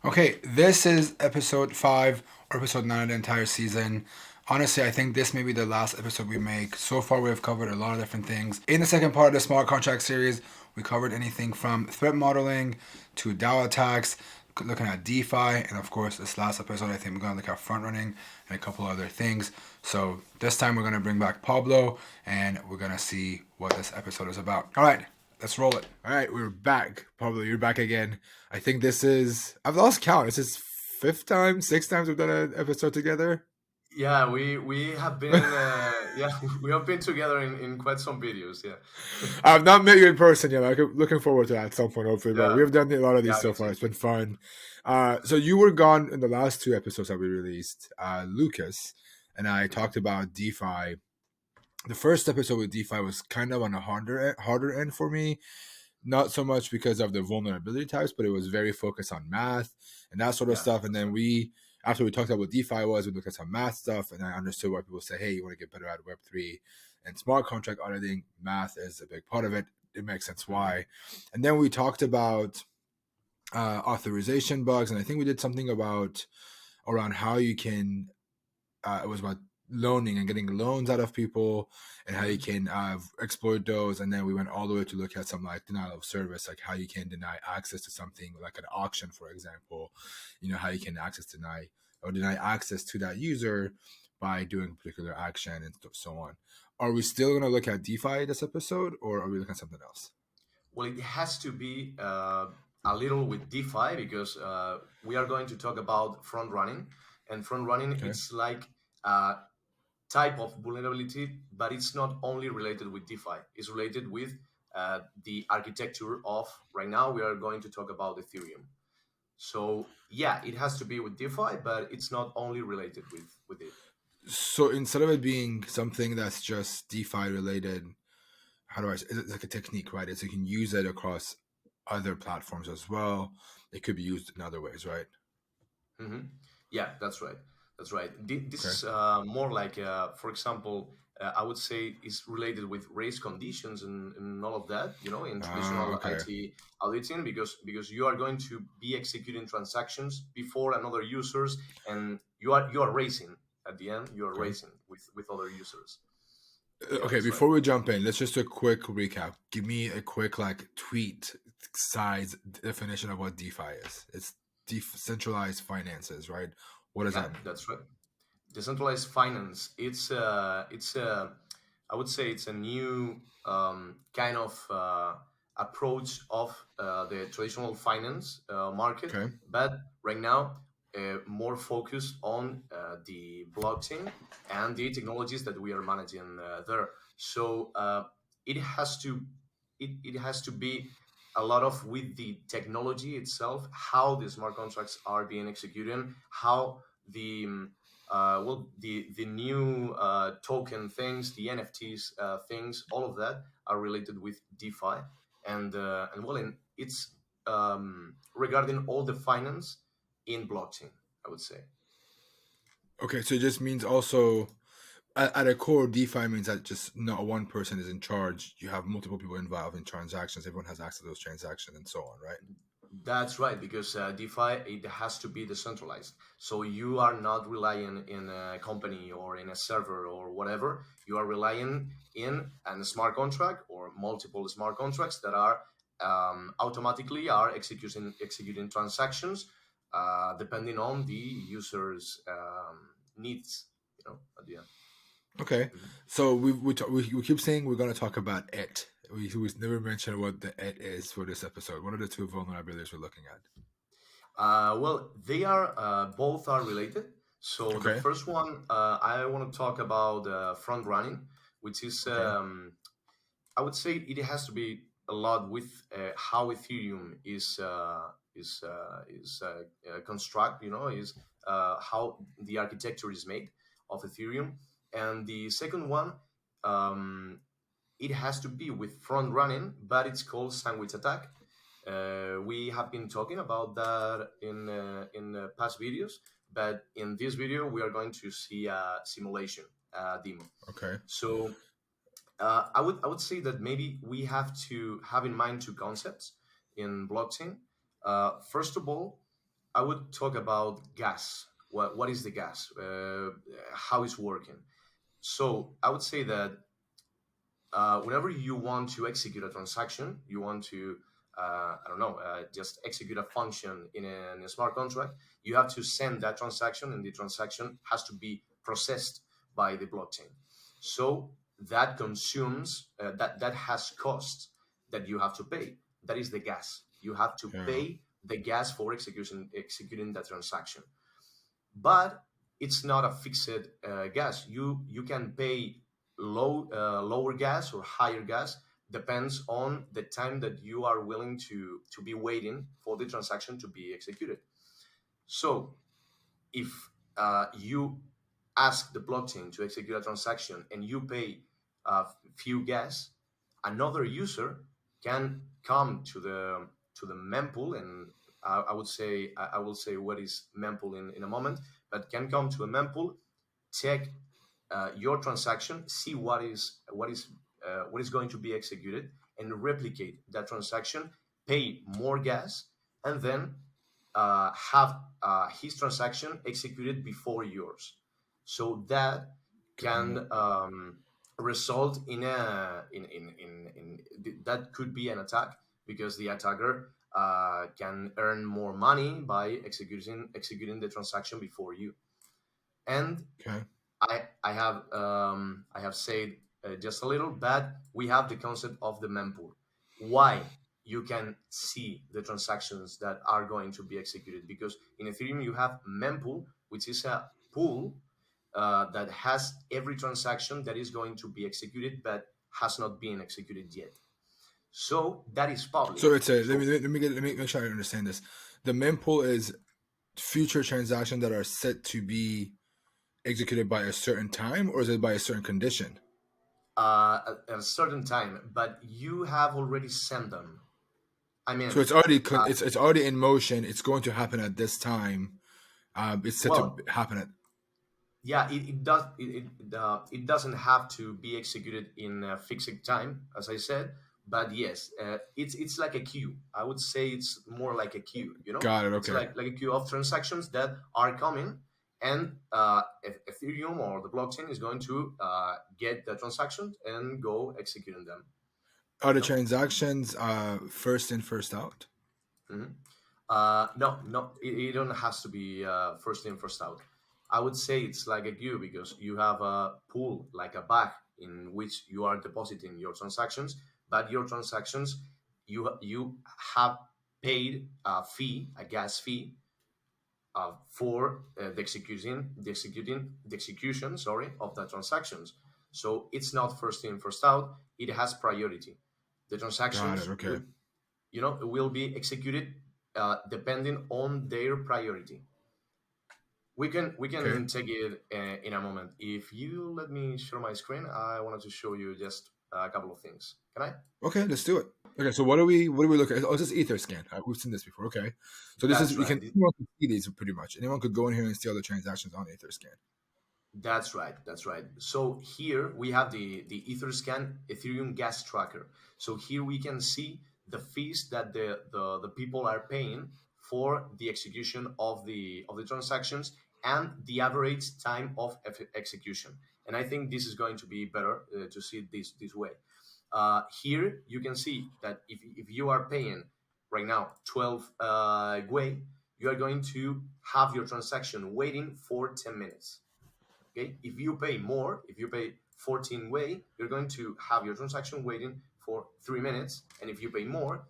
Okay, this is episode 5 or episode 9 of the entire season. Honestly, I think this may be the last episode we make. So far, we have covered a lot of different things. In the second part of the smart contract series, we covered anything from threat modeling to DAO attacks, looking at DeFi, and of course, this last episode, I think we're going to look at front running and a couple other things. So this time, we're going to bring back Pablo, and we're going to see what this episode is about. All right, let's roll it. All right, we're back. Pablo, you're back again. I think this is, I've lost count. This is fifth time, sixth times we've done an episode together. Yeah, we have been yeah we have been together in quite some videos. Yeah, I've not met you in person yet. I'm looking forward to that at some point, hopefully. But yeah, we've done a lot of yeah. these Me so far. too. It's been fun. So you were gone in the last two episodes that we released. Lucas and I talked about DeFi. The first episode with DeFi was kind of on a harder end for me. Not so much because of the vulnerability types, but it was very focused on math and that sort of Yeah, stuff. And that's then right. after we talked about what DeFi was, we looked at some math stuff, and I understood why people say, hey, you want to get better at Web3 and smart contract auditing. Math is a big part of it. It makes sense Mhm. why. And then we talked about authorization bugs, and I think we did something about around how you can it was about loaning and getting loans out of people and how you Mhm. can exploit those. And then we went all the way to look at some like denial of service, like how you can deny access to something like an auction, for example. How you can deny access to that user by doing a particular action and so on. Are we still going to look at DeFi this episode, or are we looking at something else? Well, it has to be a little with DeFi because we are going to talk about front running, and front running Okay. it's like a type of vulnerability, but it's not only related with DeFi. It's related with the architecture of right now. We are going to talk about Ethereum. So yeah, it has to be with DeFi, but it's not only related with it. So instead of it being something that's just DeFi related, how do I say, it's like a technique, right? It's you can use it across other platforms as well. It could be used in other ways, right? hmm Yeah, that's right. That's right. This Okay. is more like, for example, I would say is related with race conditions and all of that. In traditional Okay. IT auditing, because you are going to be executing transactions before another users, and you are racing at the end. You are Okay. racing with other users. Yeah, Okay, that's right. before we jump in, let's just do a quick recap. Give me a quick like tweet size definition of what DeFi is. It's decentralized finances, right? What does Yeah, that mean? that's right. Decentralized finance. It's I would say it's a new kind of approach of the traditional finance market, Okay. but right now more focused on the blockchain and the technologies that we are managing there. So it has to be a lot of with the technology itself, how the smart contracts are being executed, how the new token things, the NFTs things, all of that are related with DeFi, and it's regarding all the finance in blockchain, I would say. Okay, so it just means also at a core, DeFi means that just not one person is in charge. You have multiple people involved in transactions. Everyone has access to those transactions and so on, right? That's right, because DeFi it has to be decentralized. So you are not relying in a company or in a server or whatever. You are relying in a smart contract or multiple smart contracts that are automatically are executing transactions depending on the user's needs. At the end. Okay, Mhm. so we keep saying we're going to talk about it. We never mentioned what the it is for this episode. What are the two vulnerabilities we're looking at? Well, they are both are related. So the Okay, first one, I want to talk about front running, which is okay, I would say it has to be a lot with how Ethereum is construct. Is how the architecture is made of Ethereum, and the second one. Um, it has to be with front running, but it's called sandwich attack. We have been talking about that in past videos, but in this video we are going to see a simulation demo. okay, So I would say that maybe we have to have in mind two concepts in blockchain. First of all, I would talk about gas. What is the gas? How it's working? So I would say that whenever you want to execute a transaction, you want to, I don't know, just execute a function in a smart contract, you have to send that transaction, and the transaction has to be processed by the blockchain. So that consumes, that has costs that you have to pay. That is the gas. You have to Yeah. pay the gas for executing that transaction, but it's not a fixed gas. You can pay lower gas or higher gas, depends on the time that you are willing to be waiting for the transaction to be executed. So if you ask the blockchain to execute a transaction and you pay few gas, another user can come to the mempool, and I would say I will say what is mempool in a moment, but can come to a mempool, check your transaction, see what is going to be executed, and replicate that transaction, pay more gas, and then have his transaction executed before yours. So that Got it. can result in that could be an attack, because the attacker can earn more money by executing the transaction before you. And Okay. I have said just a little, but we have the concept of the mempool. Why you can see the transactions that are going to be executed? Because in Ethereum you have mempool, which is a pool that has every transaction that is going to be executed but has not been executed yet. So that is public. So it's a So let me make sure I understand this. The mempool is future transactions that are set to be executed by a certain time, or is it by a certain condition? at a certain time, but you have already sent them. I So mean, it's already uh, it's already in motion. It's going to happen at this time. It's set to well, happen at. yeah, it doesn't have to be executed in a fixed time, as I said, but yes, it's like a queue. I would say it's more like a queue. Got it. It's Okay. like a queue of transactions that are coming, and Ethereum or the blockchain is going to get the transactions and go executing them. Are the You know. transactions first in, first out? Mhm. No, no, it don't has to be first in, first out. I would say it's like a queue, because you have a pool, like a bag, in which you are depositing your transactions, but your transactions, you have paid a fee, a gas fee, for the execution, sorry, of the transactions. So it's not first in, first out. It has priority. The Got it. transactions Okay. will be executed depending on their priority. We can Okay. take it in a moment. If you let me share my screen, I wanted to show you just a couple of things. Can I? Okay. Let's do it. Okay. So what do we look at? Oh, this is Ether scan. We've seen this before. Okay. So this is That's we can right. anyone can see these pretty much. Anyone could go in here and see all the transactions on Ether scan. That's right. That's right. So here we have the Etherscan Ethereum gas tracker. So here we can see the fees that the people are paying for the execution of the transactions, and the average time of execution. And I think this is going to be better to see it this way. Here you can see that if you are paying right now 12 Gwei, you are going to have your transaction waiting for 10 minutes. Okay, if you pay more, if you pay 14 Wei, you're going to have your transaction waiting for 3 minutes, and if you pay more,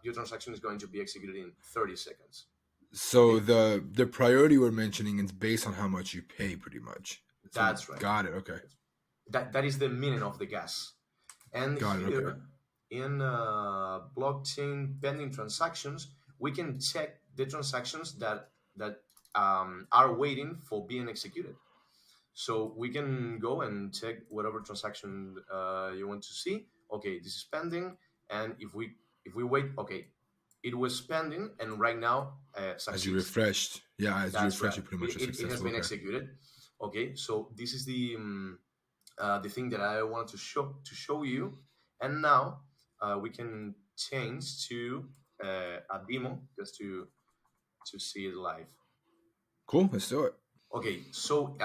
your transaction is going to be executed in 30 seconds. So Okay, the priority we're mentioning is based on how much you pay, pretty much. So that's right. got it. Okay. That is the meaning of the gas. And Got it. Okay. here in blockchain pending transactions, we can check the transactions that are waiting for being executed. So we can go and check whatever transaction you want to see. Okay, this is pending, and if we wait, okay, it was pending, and right now As you succeeds. refreshed, yeah, as you That's refresh, right. you pretty much It, are it, it has successful. been Okay. executed. Okay, so this is the thing that I wanted to show you, and now we can change to a demo just to to see it live. Cool. Let's do it. Okay, so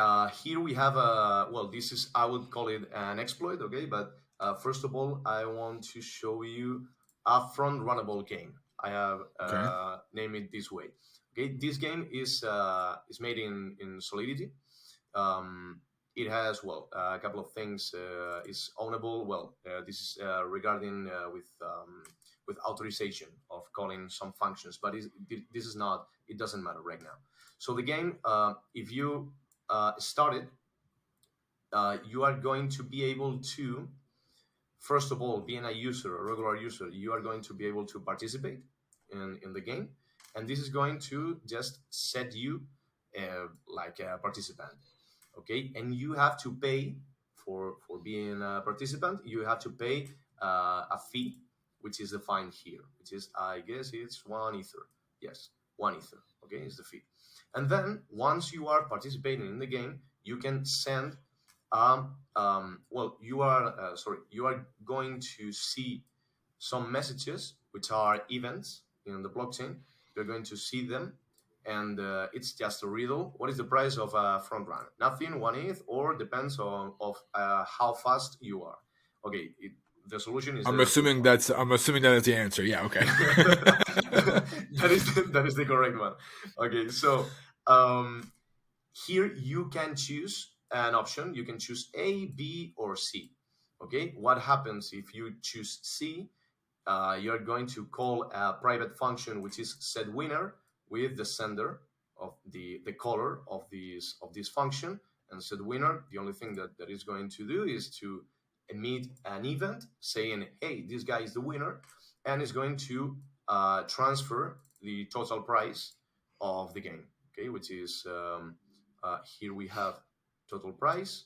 here we have well, this is, I would call it an exploit, okay? But first of all, I want to show you a front runnable game. I have Okay. named it this way. Okay, this game is made in Solidity. It has, well, a couple of things. Is ownable. Well, this is regarding with authorization of calling some functions, but this is not. It doesn't matter right now. So the game, if you start it, you are going to be able to, first of all, being a user, a regular user, you are going to be able to participate in the game, and this is going to just set you like a participant. Okay, and you have to pay for being a participant. You have to pay a fee, which is defined here, which is, I guess it's 1 ether. Yes, 1 ether. Okay, is the fee. And then once you are participating in the game, you can send well, you are sorry, you are going to see some messages which are events in the blockchain. You're going to see them, and it's just a riddle. What is the price of a front run? Nothing, 1 ETH, or depends on of how fast you are. Okay, the solution is I'm there for assuming that's the answer. Yeah. Okay. that is the correct one. Okay, so um, here you can choose an option. You can choose A, B, or C. Okay, what happens if you choose C? You're going to call a private function which is set winner with the sender of the caller of this function, and set winner, the only thing that is going to do is to emit an event saying, hey, this guy is the winner, and is going to transfer the total price of the game. Okay, which is here we have total price,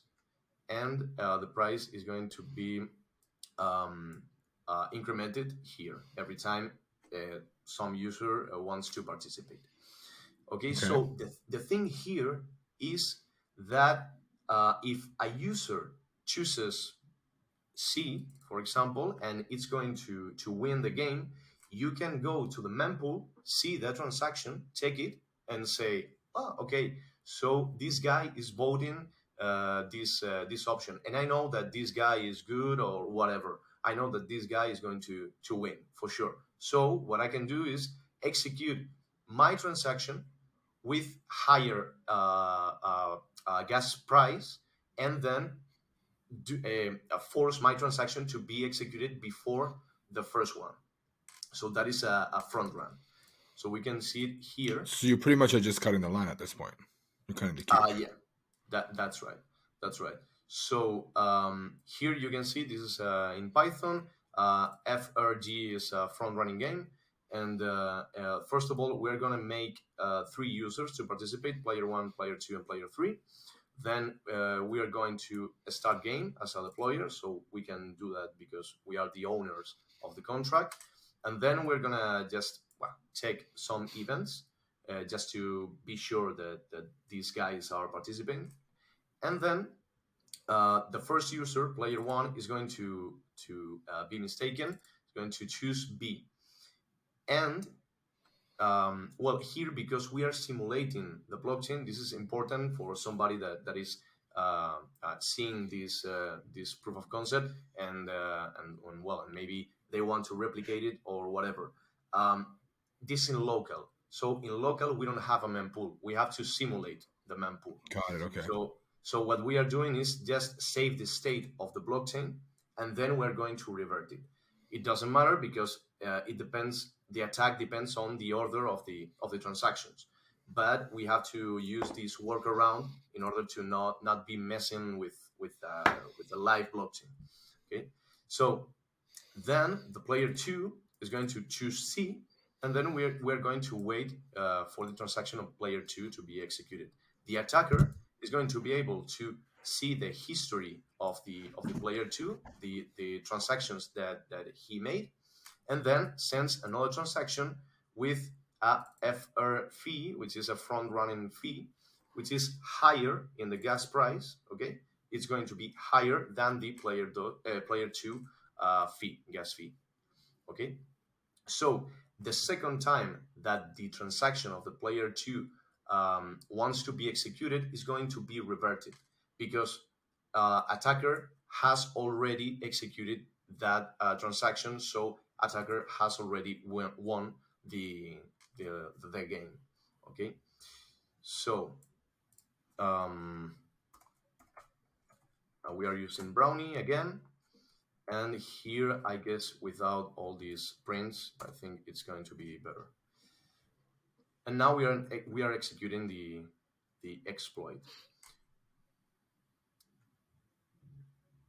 and the price is going to be um, incremented here every time some user wants to participate. Okay, Okay. so the thing here is that if a user chooses C, for example, and it's going to win the game, you can go to the mempool, see the transaction, take it, and say, oh, okay, so this guy is voting this option, and I know that this guy is good or whatever. I know that this guy is going to win for sure. So what I can do is execute my transaction with higher gas price, and then force my transaction to be executed before the first one. So that is a front run. So we can see it here. So you pretty much are just cutting the line at this point. You're cutting the queue. Yeah, that's right. That's right. So here you can see this is in Python. FRG is a front running game. And first of all, we're going to make 3 users to participate, player 1, player 2, and player 3. Then we are going to start game as a deployer, so we can do that because we are the owners of the contract. And then we're gonna just take some events just to be sure that these guys are participating. And then the first user, player 1, is going to be mistaken. Is going to choose B, and well, here, because we are simulating the blockchain, this is important for somebody that is seeing this proof of concept, and well, and maybe they want to replicate it or whatever. This in local. So in local, we don't have a mempool. We have to simulate the mempool. Got it. Okay. So what we are doing is just save the state of the blockchain, and then we're going to revert it. It doesn't matter because it depends. The attack depends on the order of the transactions, but we have to use this workaround in order to not be messing with the live blockchain. Okay, so then the player 2 is going to choose C, and then we're going to wait for the transaction of player 2 to be executed. The attacker is going to be able to see the history of the player 2, the transactions that he made, and then sends another transaction with a FR fee, which is a front running fee, which is higher in the gas price. Okay, it's going to be higher than the player 2 gas fee. Okay, so The second time that the transaction of the player two wants to be executed is going to be reverted, because attacker has already executed that transaction, so attacker has already won the, the game. Okay, so um, we are using Brownie again. And here, I guess, without all these prints, I think it's going to be better. And now we are executing the exploit.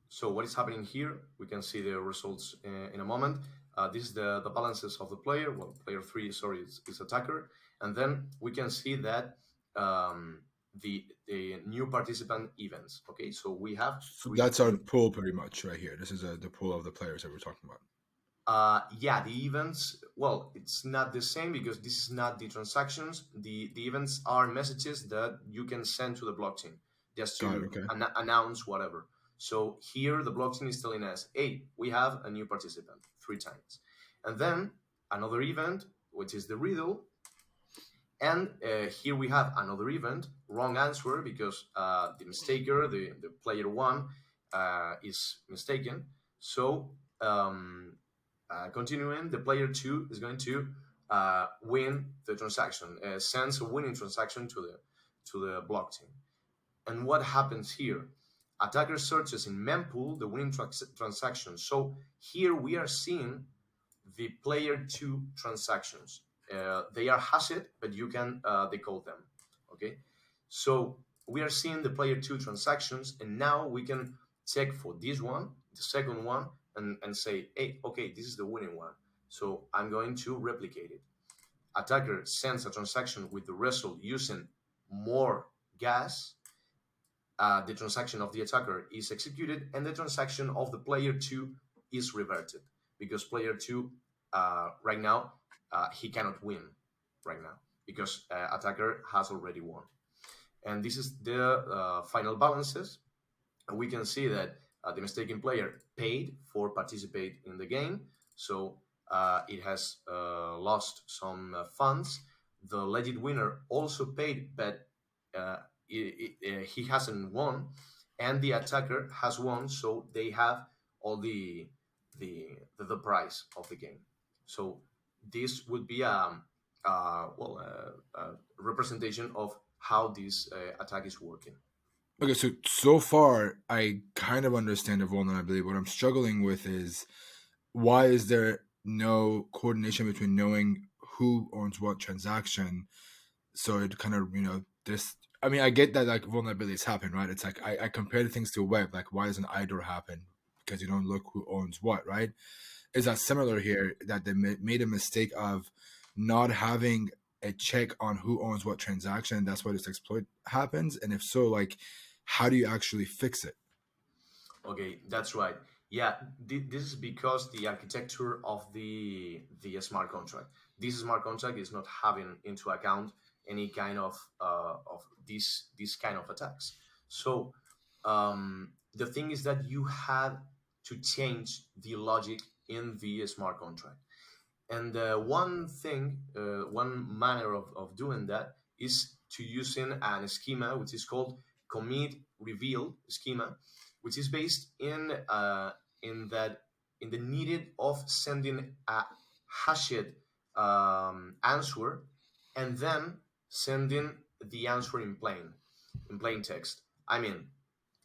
So what is happening here? We can see the results in a moment. This is the balances of the player. Well, player three, sorry, is attacker. And then we can see that the new participant events. Okay, so we have So three that's our new. pool pretty much right here. This is the pool of the players that we're talking about. Yeah, the events, well, it's not the same because this is not the transactions. The events are messages that you can send to the blockchain just Got it. to Okay. announce whatever. So here the blockchain is telling us, hey, we have a new participant three times. And then another event, which is the riddle. And here we have another event, wrong answer, because the mistaker, the player one, is mistaken. So continuing, the player two is going to win the transaction, sends a winning transaction to the blockchain. And what happens here? Attacker searches in Mempool the winning transaction. So here we are seeing the player two transactions. They are hashed, but you can decode them. Okay, so we are seeing the player two transactions, and now we can check for this one, the second one, and say, hey, okay, this is the winning one. So I'm going to replicate it. Attacker sends a transaction with the result using more gas. The transaction of the attacker is executed, and the transaction of the player two is reverted, because player two right now he cannot win right now because attacker has already won. And this is the final balances. And we can see that the mistaken player paid for participate in the game, so it has lost some funds. The legit winner also paid, but he hasn't won, and the attacker has won, so they have all the price of the game. So this would be a representation of how this attack is working. Okay, so far I kind of understand the vulnerability. What I'm struggling with is why is there no coordination between knowing who owns what transaction? So it kind of this. I mean, I get that like vulnerabilities happen, right? It's like I compare things to web. Like, why does an IDOR happen? Because you don't look who owns what, right? Is that similar here? That they made a mistake of not having a check on who owns what transaction, and that's why this exploit happens. And if so, like, how do you actually fix it? Okay, that's right. Yeah, this is because the architecture of the smart contract. This smart contract is not having into account any kind of this kind of attacks. So the thing is that you have to change the logic in the smart contract. And one manner of doing that is to using an schema which is called commit reveal schema, which is based in that in the needed of sending a hashed answer, and then sending the answer in plain text. I mean,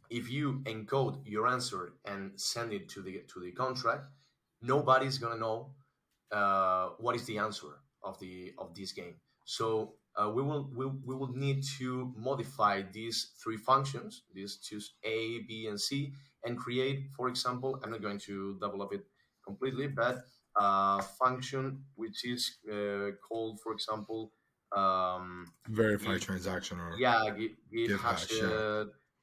if you encode your answer and send it to the contract, nobody's gonna know what is the answer of this game. So we will need to modify these three functions, these choose A, B, and C, and create, for example, I'm not going to develop it completely, but a function which is called, for example, Verify give, transaction or yeah, give give hashed hash.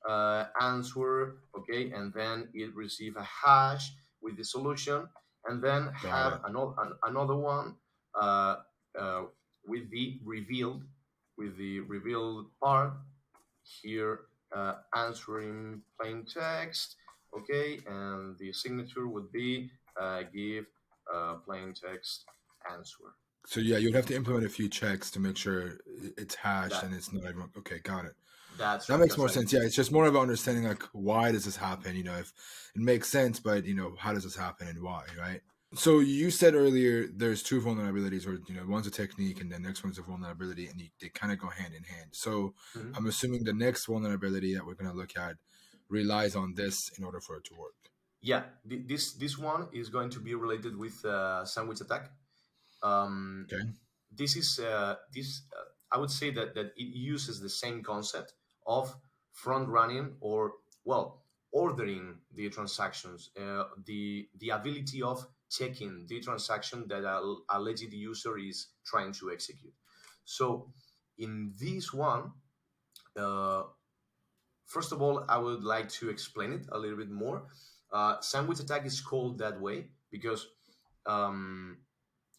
Yeah, answer, okay, and then it receive a hash with the solution, and then got have it. another one uh, uh, with the revealed part here, answering plain text, okay, and the signature would be give plain text answer. So yeah, you'd have to implement a few checks to make sure it's hashed That and it's not everyone. Okay, got it. that's That right. makes That's more right. sense. Yeah, it's just more about understanding like why does this happen? If it makes sense, but how does this happen and why, right? So you said earlier there's two vulnerabilities, or one's a technique and the next one's a vulnerability, and they kind of go hand in hand. So Mhm. I'm assuming the next vulnerability that we're going to look at relies on this in order for it to work. Yeah, this one is going to be related with sandwich attack. Um, Okay. this is this I would say that it uses the same concept of front running, or well, ordering the transactions, the ability of checking the transaction that a legit user is trying to execute. So in this one, uh, first of all, I would like to explain it a little bit more. Sandwich attack is called that way because um,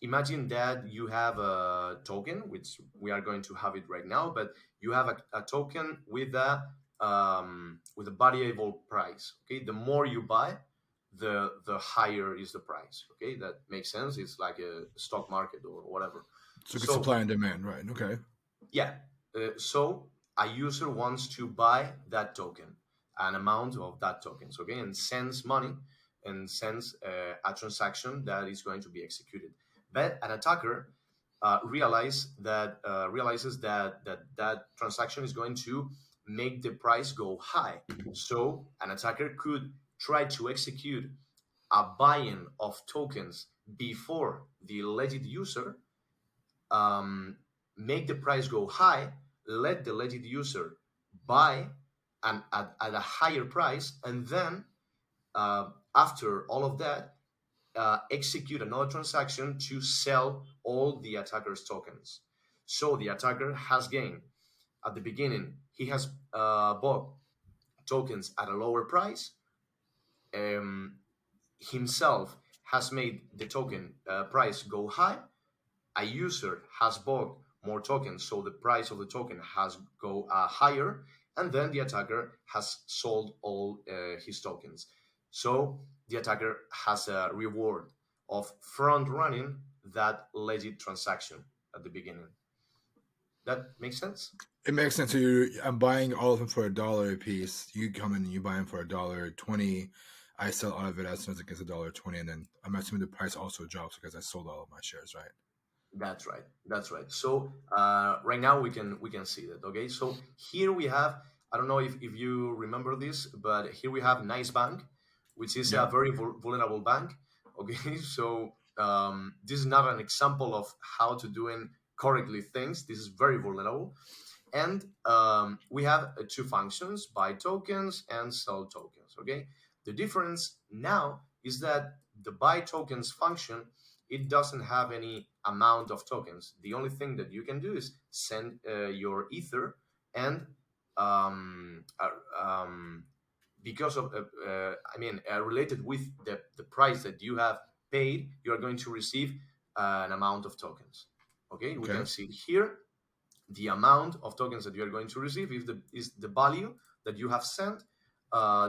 imagine that you have a token, which we are going to have it right now, but you have a token with a variable price. Okay, the more you buy, the higher is the price. Okay, that makes sense. It's like a stock market or whatever. So it's So supply and demand, right? Okay. yeah. So a user wants to buy that token, an amount of that tokens, okay, and sends money and sends a transaction that is going to be executed. But an attacker realizes that transaction is going to make the price go high. So an attacker could try to execute a buying of tokens before the legit user, um, make the price go high, let the legit user buy at a higher price, and then after all of that, execute another transaction to sell all the attacker's tokens. So the attacker has gained at the beginning. He has bought tokens at a lower price. Um, Himself has made the token price go high. A user has bought more tokens, so the price of the token has go higher, and then the attacker has sold all his tokens. So the attacker has a reward of front running that legit transaction at the beginning. That makes sense. It makes sense. So I'm buying all of them for $1 a piece. You come in and you buy them for $1.20. I sell all of it as soon as it gets $1.20, and then I'm assuming the price also drops because I sold all of my shares, right? That's right. That's right. So right now we can see that. Okay. So here we have. I don't know if you remember this, but here we have Nice Bank, which is a Yep. very vulnerable bank. Okay. So this is not an example of how to doing correctly things. This is very vulnerable. And we have two functions: buy tokens and sell tokens. Okay. The difference now is that the buy tokens function, it doesn't have any amount of tokens. The only thing that you can do is send your ether, and um, uh, um, because of related with the price that you have paid, you are going to receive an amount of tokens. Okay, we Okay. can see here the amount of tokens that you are going to receive is the value that you have sent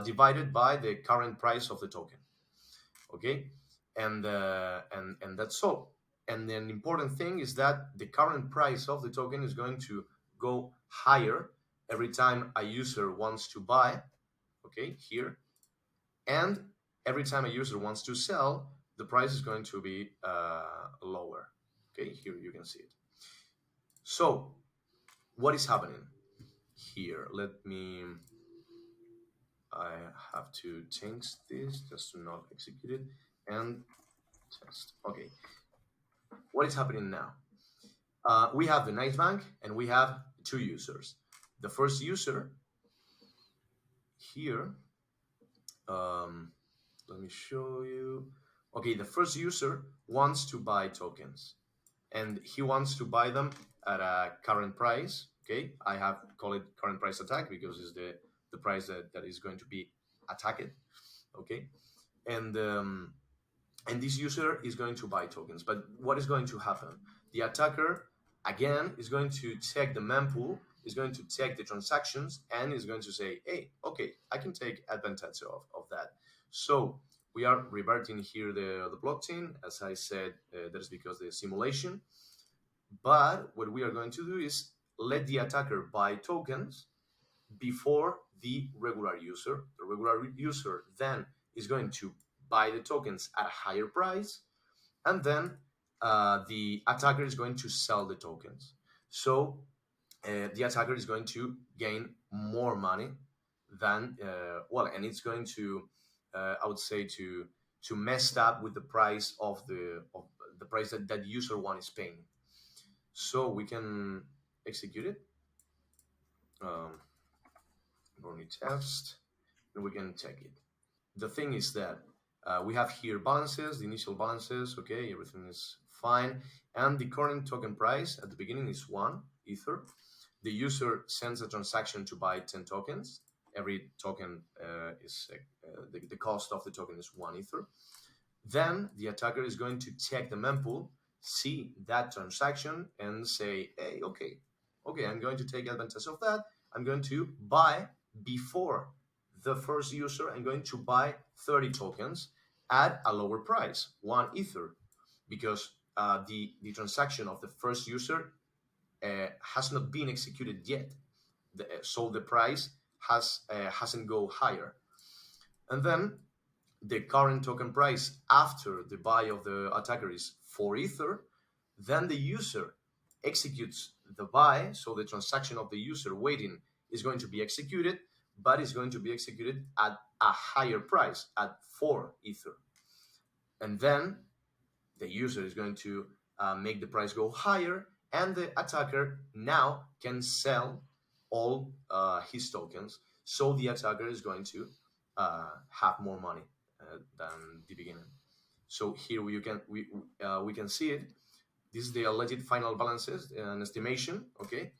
divided by the current price of the token. Okay, and that's all. And an important thing is that the current price of the token is going to go higher every time a user wants to buy. Okay, here, and every time a user wants to sell, the price is going to be lower. Okay, here you can see it. So what is happening here? Let me, I have to change this just to not execute it and test. Okay, what is happening now? We have the Nice Bank and we have two users. The first user here, um, let me show you. Okay, the first user wants to buy tokens and he wants to buy them at a current price. Okay, I have called it current price attack because it's the price that is going to be attacked. Okay, and and this user is going to buy tokens. But what is going to happen? The attacker again is going to check the mempool, is going to check the transactions, and is going to say, hey, okay, I can take advantage of that. So we are reverting here the blockchain. As I said, that is because the simulation. But what we are going to do is let the attacker buy tokens before the regular user. The regular user then is going to buy the tokens at a higher price, and then the attacker is going to sell the tokens. So the attacker is going to gain more money than and it's going to, I would say, to mess up with the price of the price that user one is paying. So we can execute it, um, run it test, and we can check it. The thing is that we have here balances, the initial balances, okay, everything is fine. And the current token price at the beginning is 1 Ether. The user sends a transaction to buy 10 tokens. Every token the cost of the token is 1 Ether. Then the attacker is going to check the mempool, see that transaction, and say, hey, okay, I'm going to take advantage of that. I'm going to buy before the first user. I'm going to buy 30 tokens at a lower price, 1 Ether, because the transaction of the first user has not been executed yet. So the price hasn't go higher. And then the current token price after the buy of the attacker is 4 Ether, then the user executes the buy. So the transaction of the user waiting is going to be executed, but it's going to be executed at a higher price, at 4 Ether. And then the user is going to make the price go higher, and the attacker now can sell all his tokens. So the attacker is going to have more money than the beginning. So here we can see it. This is the alleged final balances and estimation. Okay,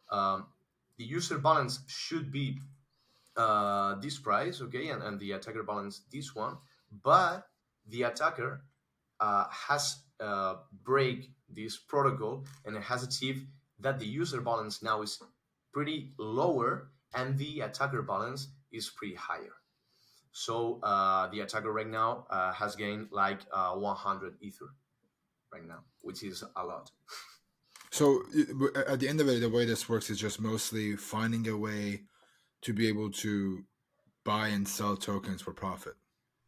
um, the user balance should be this price. Okay, and the attacker balance this one, but the attacker has break this protocol and it has achieved that the user balance now is pretty lower and the attacker balance is pretty higher. So the attacker right now has gained like 100 Ether right now, which is a lot. So at the end of it, the way this works is just mostly finding a way to be able to buy and sell tokens for profit.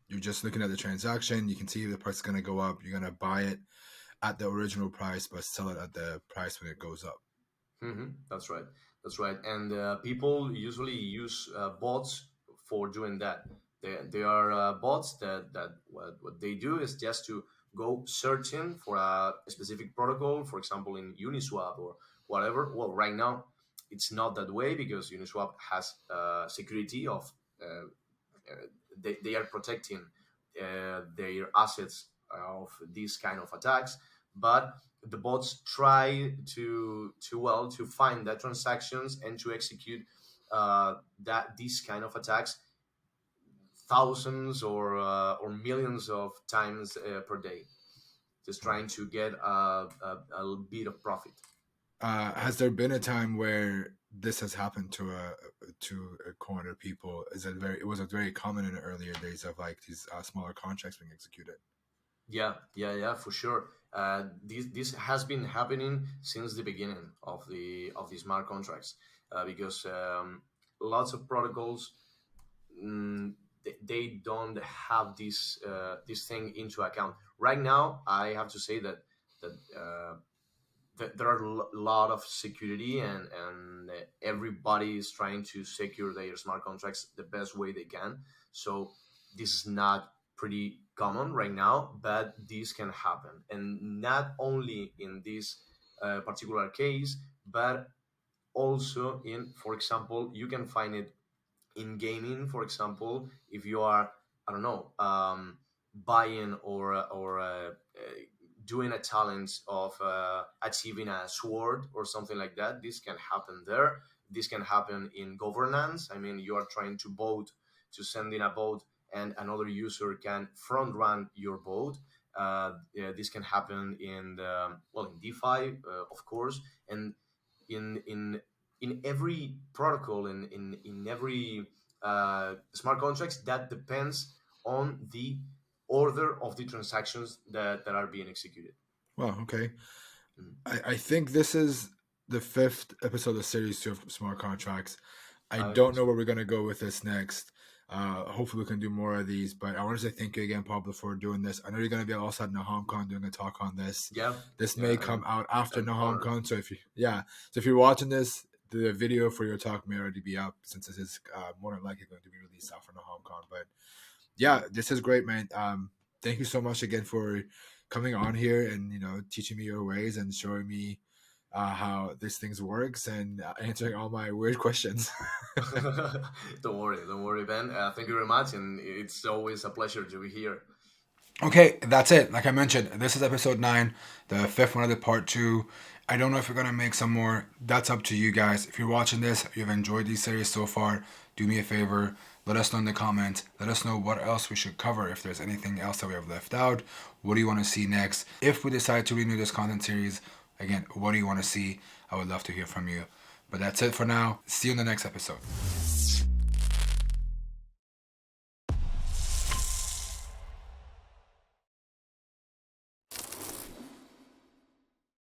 You're just looking at the transaction. You can see the price is going to go up. You're going to buy it at the original price, but sell it at the price when it goes up. That's right. That's right. And people usually use bots for doing that. They are bots that what they do is just to go searching for a specific protocol, for example, in Uniswap or whatever. Well, right now, it's not that way because Uniswap has security of they are protecting their assets of these kind of attacks, but the bots try to find the transactions and to execute that these kind of attacks thousands or millions of times per day, just trying to get a bit of profit. Has there been a time where this has happened to a corner of people? It was very common in the earlier days of like these smaller contracts being executed. Yeah, for sure. This has been happening since the beginning of the smart contracts, because lots of protocols, they don't have this thing into account. Right now, I have to say that there are a lot of security, and everybody is trying to secure their smart contracts the best way they can. So this is not pretty common right now, but this can happen, and not only in this particular case, but also in, for example, you can find it in gaming. For example, if you are, I don't know, buying or doing a challenge of achieving a sword or something like that, this can happen there. This can happen in governance. I mean, you are trying to vote, to send in a vote, and another user can front run your vote. Yeah, this can happen in in DeFi, of course, and in in every protocol, in every smart contracts, that depends on the order of the transactions that are being executed. Well, okay. I think this is the 5th episode of Series 2 of Smart Contracts. I I don't think know so. where we're going to go with this next. Hopefully we can do more of these, but I want to say thank you again, Pablo, for doing this. I know you're going to be also at NahamCon doing a talk on this. Yeah, This yeah, may come out after and honored. NahamCon, so if you're watching this, the video for your talk may already be up since this is more than likely going to be released after NahamCon. But yeah, this is great, man. Thank you so much again for coming on here and teaching me your ways and showing me how this things works and answering all my weird questions. Don't worry, Ben. Thank you very much, and it's always a pleasure to be here. Okay, that's it. Like I mentioned, this is episode 9, the 5th one of the part 2. I don't know if we're gonna make some more. That's up to you guys. If you're watching this, you've enjoyed these series so far, do me a favor. Let us know in the comments. Let us know what else we should cover. If there's anything else that we have left out, what do you want to see next? If we decide to renew this content series, again, what do you want to see? I would love to hear from you. But that's it for now. See you in the next episode.